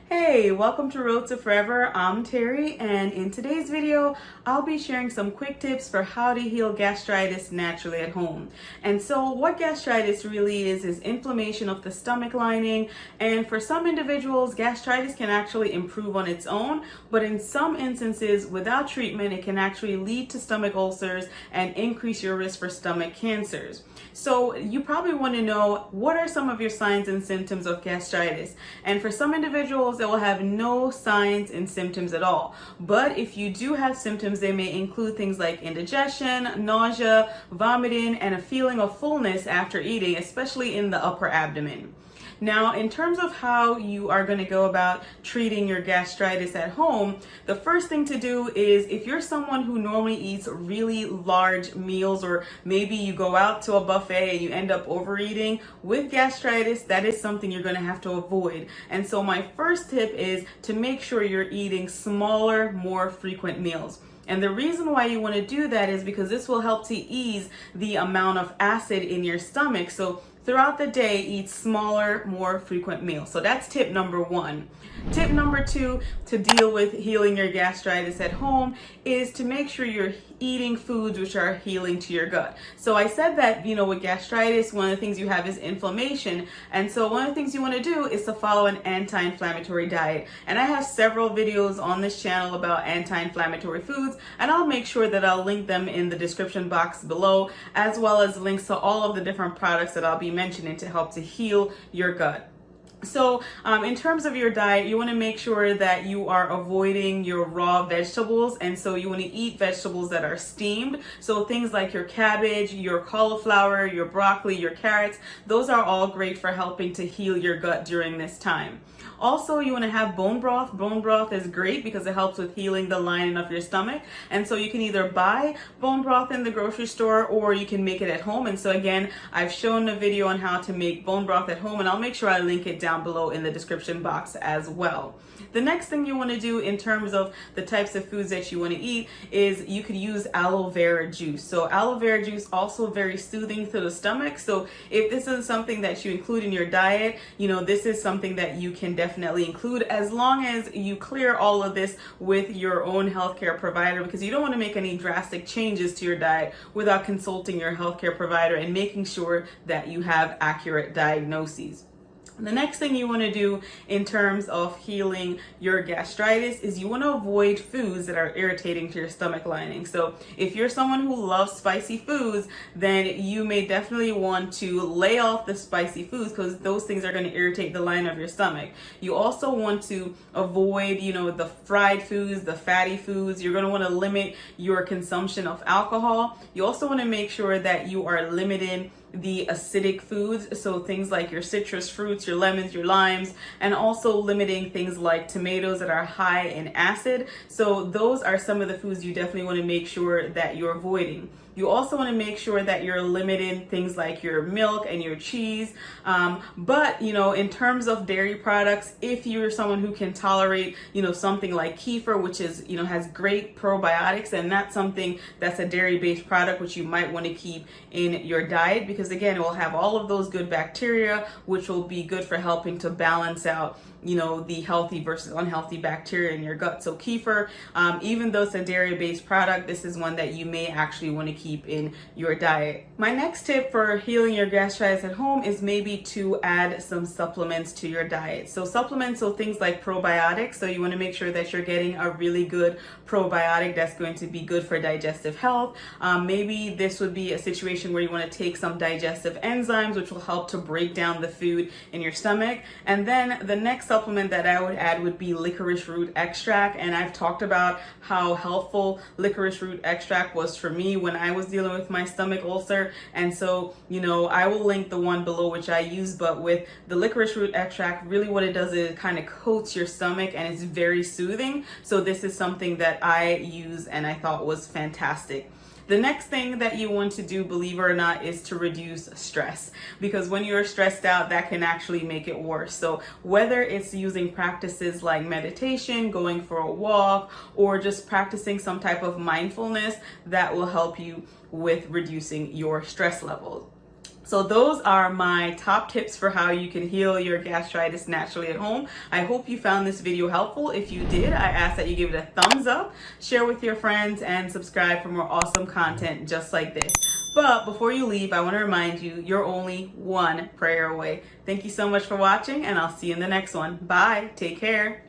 Hey, welcome to Road to Forever. I'm Terry, and in today's video, I'll be sharing some quick tips for how to heal gastritis naturally at home. And so what gastritis really is inflammation of the stomach lining. And for some individuals, gastritis can actually improve on its own, but in some instances, without treatment, it can actually lead to stomach ulcers and increase your risk for stomach cancers. So you probably want to know, what are some of your signs and symptoms of gastritis? And for some individuals, they will have no signs and symptoms at all. But if you do have symptoms, they may include things like indigestion, nausea, vomiting, and a feeling of fullness after eating, especially in the upper abdomen. Now, in terms of how you are going to go about treating your gastritis at home, the first thing to do is, if you're someone who normally eats really large meals, or maybe you go out to a buffet and you end up overeating, with gastritis, that is something you're going to have to avoid. And so my first tip is to make sure you're eating smaller, more frequent meals. And the reason why you want to do that is because this will help to ease the amount of acid in your stomach. So throughout the day, eat smaller, more frequent meals. So that's tip number one. Tip number two to deal with healing your gastritis at home is to make sure you're eating foods which are healing to your gut. So I said that, with gastritis, one of the things you have is inflammation. And so one of the things you want to do is to follow an anti-inflammatory diet. And I have several videos on this channel about anti-inflammatory foods, and I'll make sure that I'll link them in the description box below, as well as links to all of the different products that I'll be mentioning to help to heal your gut. So in terms of your diet, you want to make sure that you are avoiding your raw vegetables. And so you want to eat vegetables that are steamed. So things like your cabbage, your cauliflower, your broccoli, your carrots, those are all great for helping to heal your gut during this time. Also, you want to have bone broth. Bone broth is great because it helps with healing the lining of your stomach. And so you can either buy bone broth in the grocery store, or you can make it at home. And so again, I've shown a video on how to make bone broth at home, and I'll make sure I link it down below in the description box as well. The next thing you want to do in terms of the types of foods that you want to eat is you could use aloe vera juice. So aloe vera juice also very soothing to the stomach. So if this is something that you include in your diet, this is something that you can definitely include, as long as you clear all of this with your own healthcare provider, because you don't want to make any drastic changes to your diet without consulting your healthcare provider and making sure that you have accurate diagnoses. The next thing you want to do in terms of healing your gastritis is you want to avoid foods that are irritating to your stomach lining. So if you're someone who loves spicy foods, then you may definitely want to lay off the spicy foods, because those things are going to irritate the lining of your stomach. You also want to avoid, the fried foods, the fatty foods. You're going to want to limit your consumption of alcohol. You also want to make sure that you are limiting the acidic foods, so things like your citrus fruits, your lemons, your limes, and also limiting things like tomatoes that are high in acid. So those are some of the foods you definitely want to make sure that you're avoiding. You also want to make sure that you're limiting things like your milk and your cheese. But in terms of dairy products, if you're someone who can tolerate, something like kefir, which is, has great probiotics, and that's something that's a dairy-based product, which you might want to keep in your diet, because again, it will have all of those good bacteria, which will be good for helping to balance out, the healthy versus unhealthy bacteria in your gut. So kefir, even though it's a dairy-based product, this is one that you may actually want to keep in your diet. My next tip for healing your gastritis at home is maybe to add some supplements to your diet. So supplements, so things like probiotics. So you want to make sure that you're getting a really good probiotic that's going to be good for digestive health. Maybe this would be a situation where you want to take some digestive enzymes, which will help to break down the food in your stomach. And then the next supplement that I would add would be licorice root extract. And I've talked about how helpful licorice root extract was for me when I was dealing with my stomach ulcer. And so, I will link the one below which I use, but with the licorice root extract, really what it does is it kind of coats your stomach, and it's very soothing. So this is something that I use and I thought was fantastic. The next thing that you want to do, believe it or not, is to reduce stress, because when you're stressed out, that can actually make it worse. So whether it's using practices like meditation, going for a walk, or just practicing some type of mindfulness, that will help you with reducing your stress levels. So those are my top tips for how you can heal your gastritis naturally at home. I hope you found this video helpful. If you did, I ask that you give it a thumbs up, share with your friends, and subscribe for more awesome content just like this. But before you leave, I want to remind you, you're only one prayer away. Thank you so much for watching, and I'll see you in the next one. Bye. Take care.